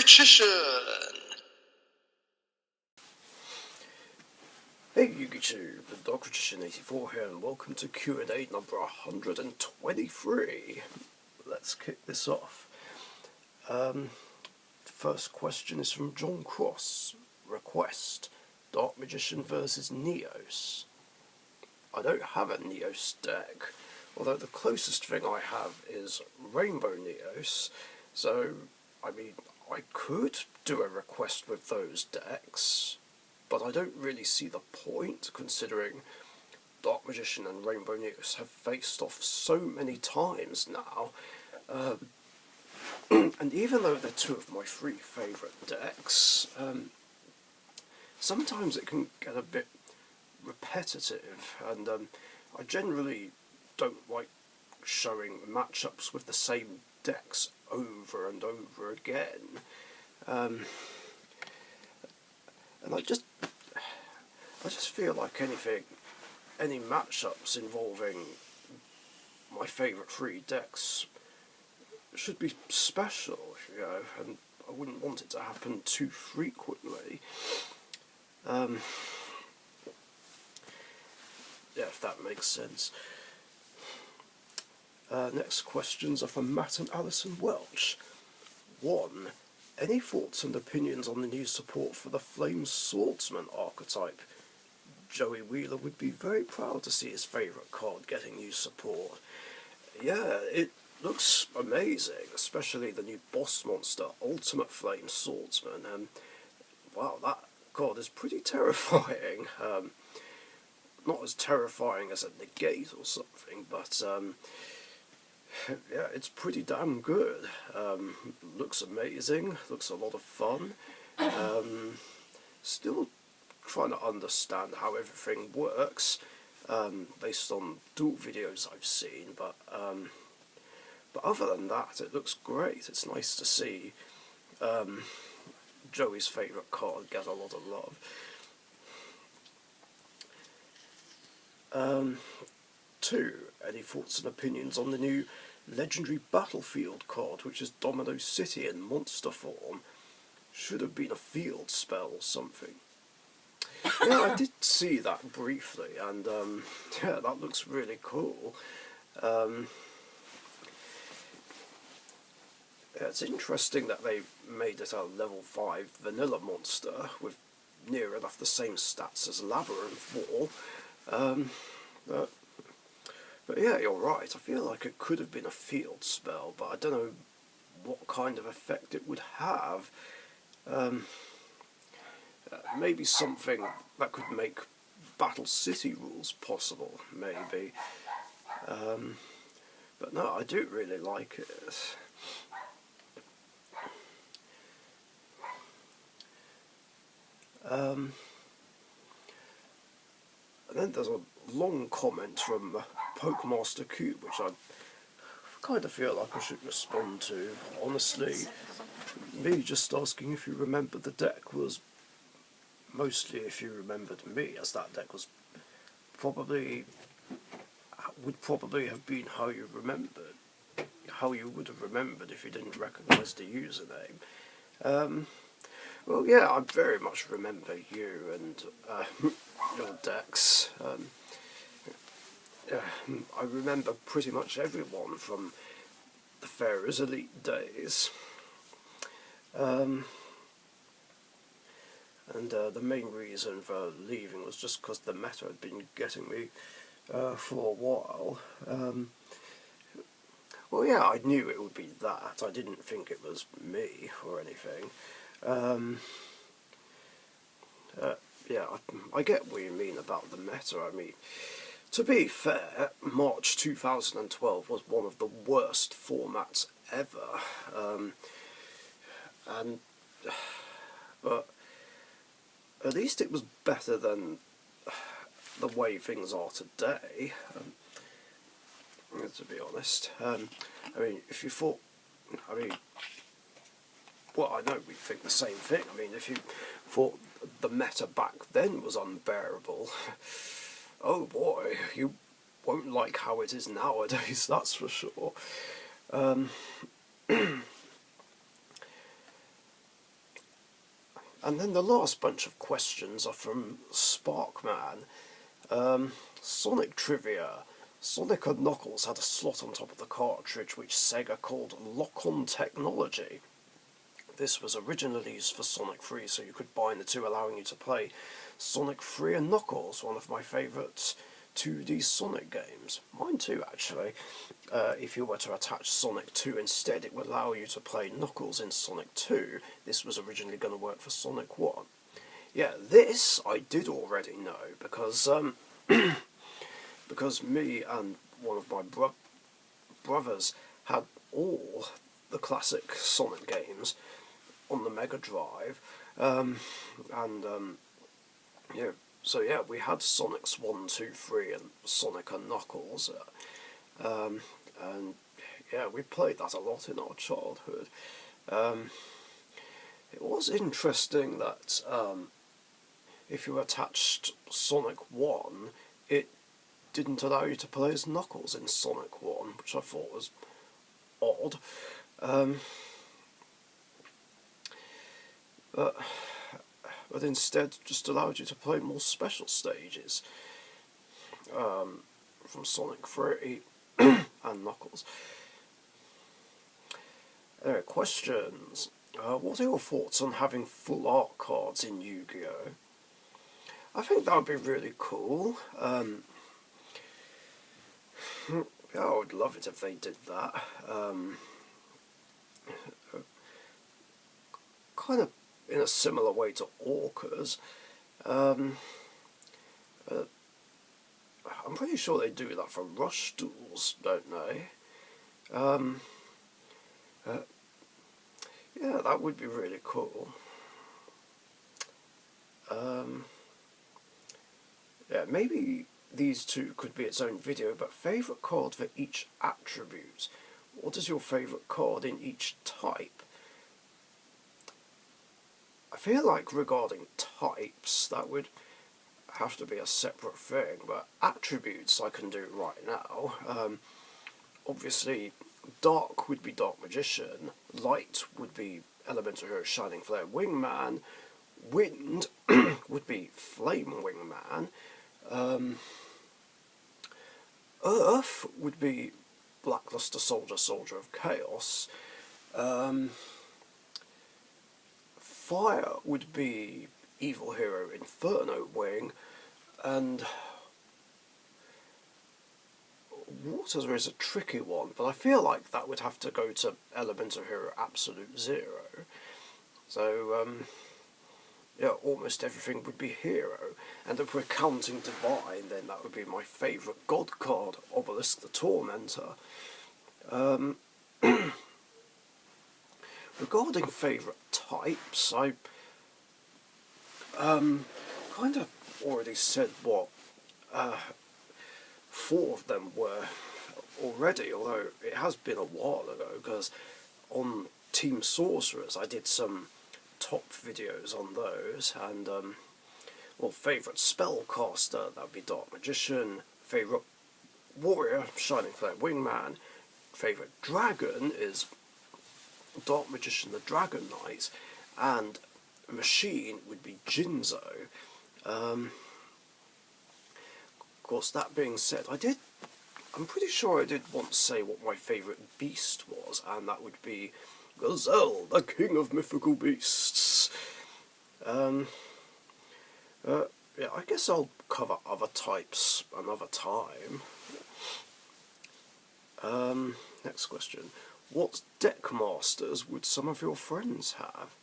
Richician! Hey YouTube, the Dog Richician 84 here, and welcome to Q&A number 123. Let's kick this off. First question is from John Cross. Request: Dark Magician versus Neos. I don't have a Neos deck, although the closest thing I have is Rainbow Neos, so I mean I could do a request with those decks, but I don't really see the point, considering Dark Magician and Rainbow Neos have faced off so many times now. And even though they're two of my three favourite decks, sometimes it can get a bit repetitive, and I generally don't like showing matchups with the same decks over and over again. And I just feel like any matchups involving my favourite three decks should be special, you know, and I wouldn't want it to happen too frequently. Yeah, if that makes sense. Next questions are from Matt and Alison Welch. 1. Any thoughts and opinions on the new support for the Flame Swordsman archetype? Joey Wheeler would be very proud to see his favourite card getting new support. Yeah, it looks amazing, especially the new boss monster, Ultimate Flame Swordsman. Wow, that card is pretty terrifying. Not as terrifying as a negate or something, but yeah, it's pretty damn good. Looks amazing, looks a lot of fun. Still trying to understand how everything works, based on duel videos I've seen, but other than that, it looks great. It's nice to see Joey's favourite card get a lot of love. 2. Any thoughts and opinions on the new Legendary Battlefield card, which is Domino City in monster form? Should have been a field spell or something. Yeah, I did see that briefly, and yeah, that looks really cool. Yeah, it's interesting that they made it a level 5 vanilla monster with near enough the same stats as Labyrinth Wall. But yeah, you're right, I feel like it could have been a field spell, but I don't know what kind of effect it would have. Maybe something that could make Battle City rules possible, maybe. But no, I do really like it. And then there's a long comment from Pokemaster Cube, which I kind of feel like I should respond to. Honestly, me just asking if you remember the deck was mostly if you remembered me, as that deck was would probably have been how you would have remembered if you didn't recognise the username. Well, yeah, I very much remember you and your decks. I remember pretty much everyone from the Pharaoh's Elite days. And the main reason for leaving was just because the meta had been getting me for a while. Well, yeah, I knew it would be that. I didn't think it was me or anything. Yeah, I get what you mean about the meta. I mean, to be fair, March 2012 was one of the worst formats ever. But at least it was better than the way things are today, to be honest. I mean, if you thought, well, I know we think the same thing. I mean, if you thought the meta back then was unbearable, oh boy, you won't like how it is nowadays, that's for sure. And then the last bunch of questions are from Sparkman. Sonic Trivia. Sonic and Knuckles had a slot on top of the cartridge which Sega called Lock-On Technology. This was originally used for Sonic 3, so you could bind the two, allowing you to play Sonic 3 and Knuckles, one of my favourite 2D Sonic games. Mine too, actually. If you were to attach Sonic 2 instead, it would allow you to play Knuckles in Sonic 2. This was originally going to work for Sonic 1. Yeah, this I did already know, because because me and one of my brothers had all the classic Sonic games on the Mega Drive, yeah, so yeah, we had Sonics 1, 2, 3 and Sonic and Knuckles, and yeah, we played that a lot in our childhood. It was interesting that if you attached Sonic 1, it didn't allow you to play as Knuckles in Sonic 1, which I thought was odd. But instead just allowed you to play more special stages from Sonic 3 and Knuckles. Anyway, questions. What are your thoughts on having full art cards in Yu-Gi-Oh? I think that would be really cool. Yeah, I would love it if they did that. Kind of in a similar way to Orcas. I'm pretty sure they do that for Rush Duels, don't they? Yeah, that would be really cool. Yeah, maybe these two could be its own video, but favourite card for each attribute. What is your favourite card in each type? I feel like regarding types, that would have to be a separate thing, but attributes I can do right now. Obviously, dark would be Dark Magician, light would be Elemental Hero Shining Flare Wingman, wind would be Flame Wingman, earth would be Blackluster Soldier, Soldier of Chaos, fire would be Evil Hero Inferno Wing, and water is a tricky one, but I feel like that would have to go to Elemental Hero Absolute Zero. So, yeah, almost everything would be hero. And if we're counting divine, then that would be my favourite god card, Obelisk the Tormentor. Regarding favourite types, I kind of already said what 4 of them were already, although it has been a while ago, because on Team Sorcerers I did some top videos on those, and well, favourite spellcaster, that would be Dark Magician, favourite warrior, Shining Flare Wingman, favourite dragon is Dark Magician the Dragon Knight, and machine would be Jinzo. Of course, that being said, I'm pretty sure I did once say what my favourite beast was, and that would be Gazelle, the king of mythical beasts. Yeah, I guess I'll cover other types another time. Next question. What deck masters would some of your friends have?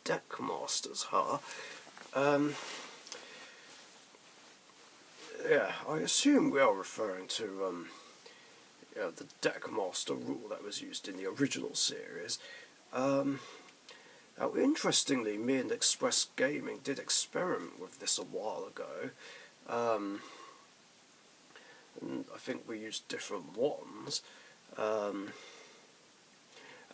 Deck masters, huh? Yeah, I assume we are referring to the deck master rule that was used in the original series. Now, interestingly, me and Express Gaming did experiment with this a while ago, and I think we used different ones, and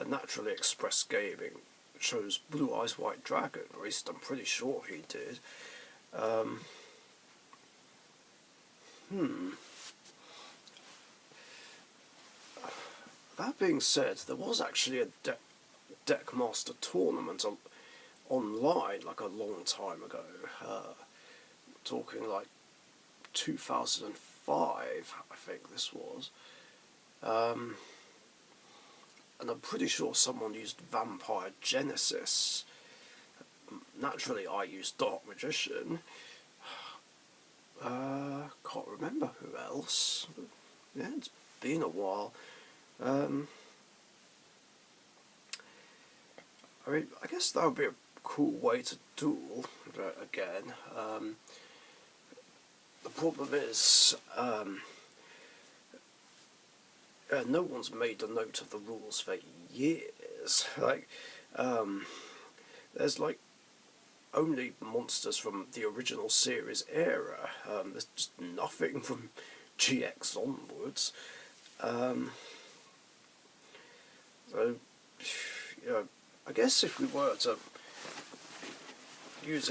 naturally Express Gaming chose Blue Eyes White Dragon, or at least I'm pretty sure he did. That being said, there was actually a Deckmaster tournament online like a long time ago, talking like 2005, I think this was. And I'm pretty sure someone used Vampire Genesis. Naturally, I used Dark Magician. Can't remember who else. Yeah, it's been a while. I mean, I guess that would be a cool way to duel again. The problem is, no one's made a note of the rules for years. Like, there's like only monsters from the original series era. There's just nothing from GX onwards. So, you know, I guess if we were to use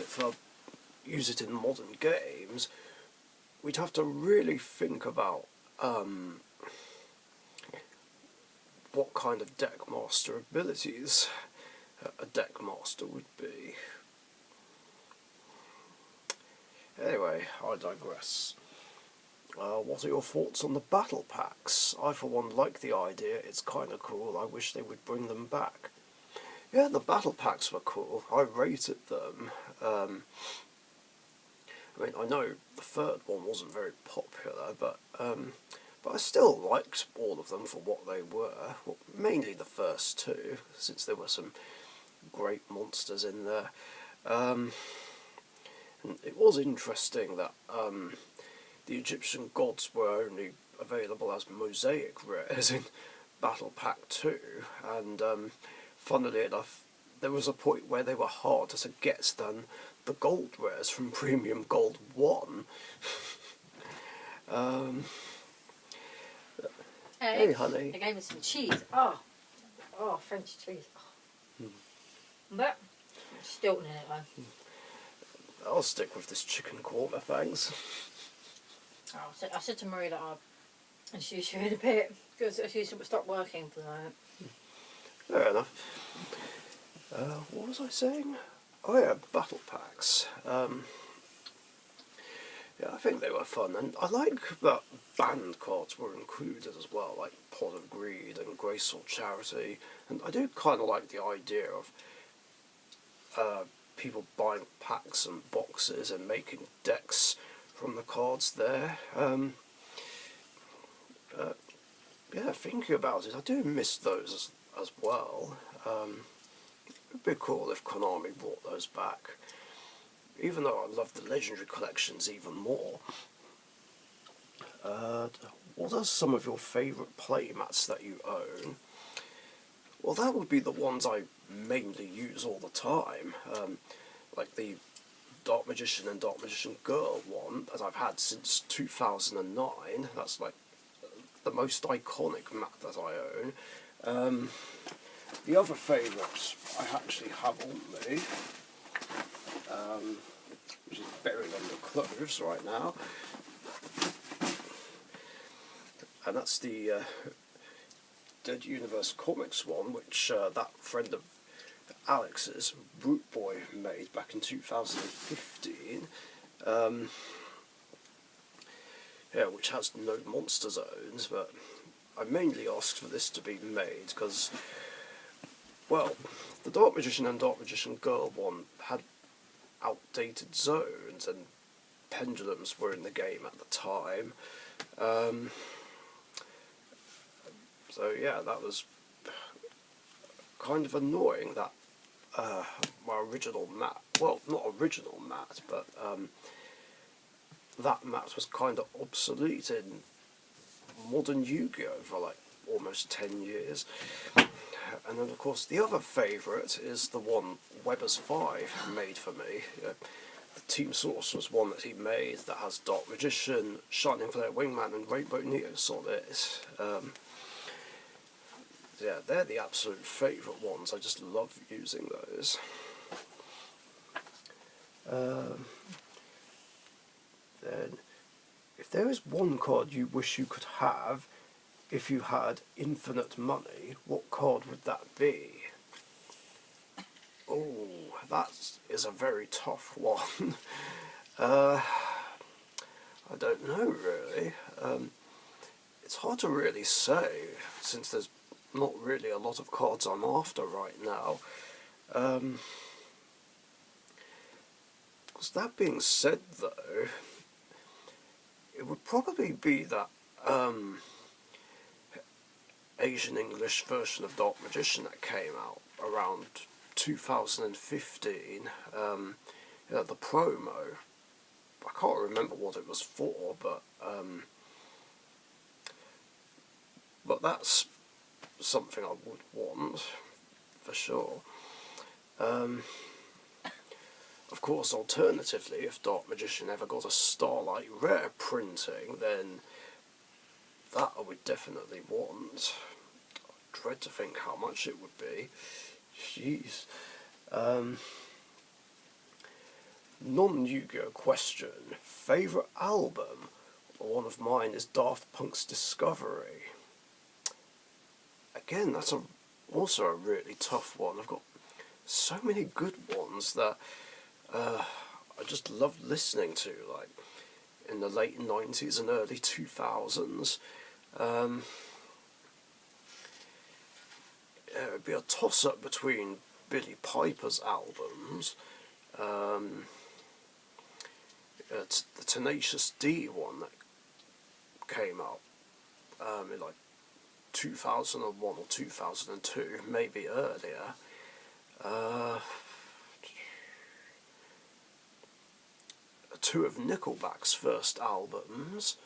it in modern games, we'd have to really think about what kind of deckmaster abilities a deckmaster would be. Anyway, I digress. What are your thoughts on the battle packs? I for one like the idea, it's kinda cool, I wish they would bring them back. Yeah, the battle packs were cool, I rated them. I mean, I know the third one wasn't very popular, but I still liked all of them for what they were. Well, mainly the first two, since there were some great monsters in there. And it was interesting that the Egyptian gods were only available as mosaic rares in Battle Pack 2, and funnily enough, there was a point where they were harder to get than the gold rares from Premium Gold 1. Hey, honey. They gave me some cheese. Oh, French cheese. Oh. But Stilton in it though. I'll stick with this chicken korma, thanks. Oh, I said to Marie that I'll introduce you in a bit because she stopped working for that. Fair enough. What was I saying? Oh yeah, battle packs. Yeah, I think they were fun, and I like that band cards were included as well, like Pot of Greed and Graceful Charity, and I do kind of like the idea of people buying packs and boxes and making decks from the cards there. Yeah, thinking about it, I do miss those as well. It'd be cool if Konami brought those back, even though I love the Legendary collections even more. What are some of your favourite playmats that you own? Well, that would be the ones I mainly use all the time, like the Dark Magician and Dark Magician Girl one that I've had since 2009. That's like the most iconic mat that I own. The other favourites I actually have on me, which is buried under clothes right now, and that's the Dead Universe Comics one, which that friend of Alex's, Brute Boy, made back in 2015. Yeah, which has no monster zones, but I mainly asked for this to be made because, well, the Dark Magician and Dark Magician Girl one had outdated zones, and pendulums were in the game at the time. So yeah, that was kind of annoying that my original mat, well, not original mat, but that mat was kind of obsolete in modern Yu-Gi-Oh! For like almost 10 years. And then of course the other favourite is the one Weber's 5 made for me. The Team Sorcerer's one that he made that has Dark Magician, Shining Flare Wingman and Rainbow Neos on it. Yeah, they're the absolute favourite ones. I just love using those. Then, if there is one card you wish you could have if you had infinite money, what card would that be? Oh, that is a very tough one. I don't know really. It's hard to really say, since there's not really a lot of cards I'm after right now. Because that being said though, it would probably be that Asian English version of Dark Magician that came out around 2015, the promo. I can't remember what it was for, but that's something I would want, for sure. Of course, alternatively, if Dark Magician ever got a Starlight Rare printing, then that I would definitely want. I dread to think how much it would be. Jeez. Non-Yu-Gi-Oh question. Favourite album? Well, one of mine is Daft Punk's Discovery. Again, that's also a really tough one. I've got so many good ones that I just loved listening to, like in the late 90s and early 2000s. It would be a toss-up between Billy Piper's albums, the Tenacious D one that came out in like 2001 or 2002, maybe earlier. Two of Nickelback's first albums.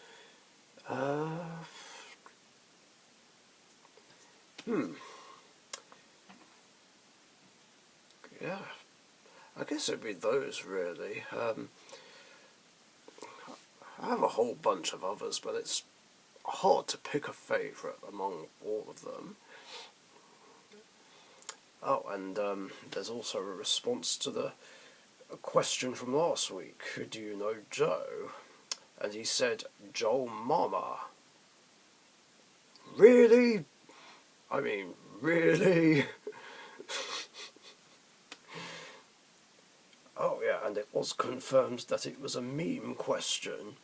Yeah, I guess it'd be those really. I have a whole bunch of others, but it's hard to pick a favourite among all of them. Oh, and there's also a response to a question from last week. Do you know Joe? And he said, Joe Mama. Really? I mean, really? Oh yeah, and it was confirmed that it was a meme question.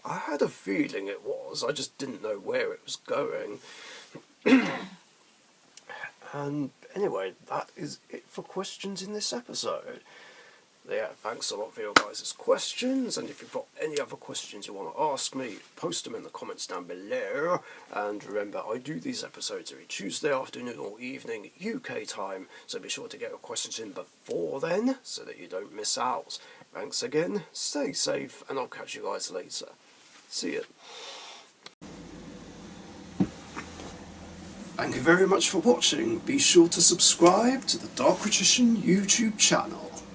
I had a feeling it was, I just didn't know where it was going. And anyway, that is it for questions in this episode. Yeah, thanks a lot for your guys' questions, and if you've got any other questions you want to ask me, post them in the comments down below. And remember, I do these episodes every Tuesday afternoon or evening UK time, so be sure to get your questions in before then, so that you don't miss out. Thanks again, stay safe, and I'll catch you guys later. See ya. Thank you very much for watching. Be sure to subscribe to the Richician YouTube channel.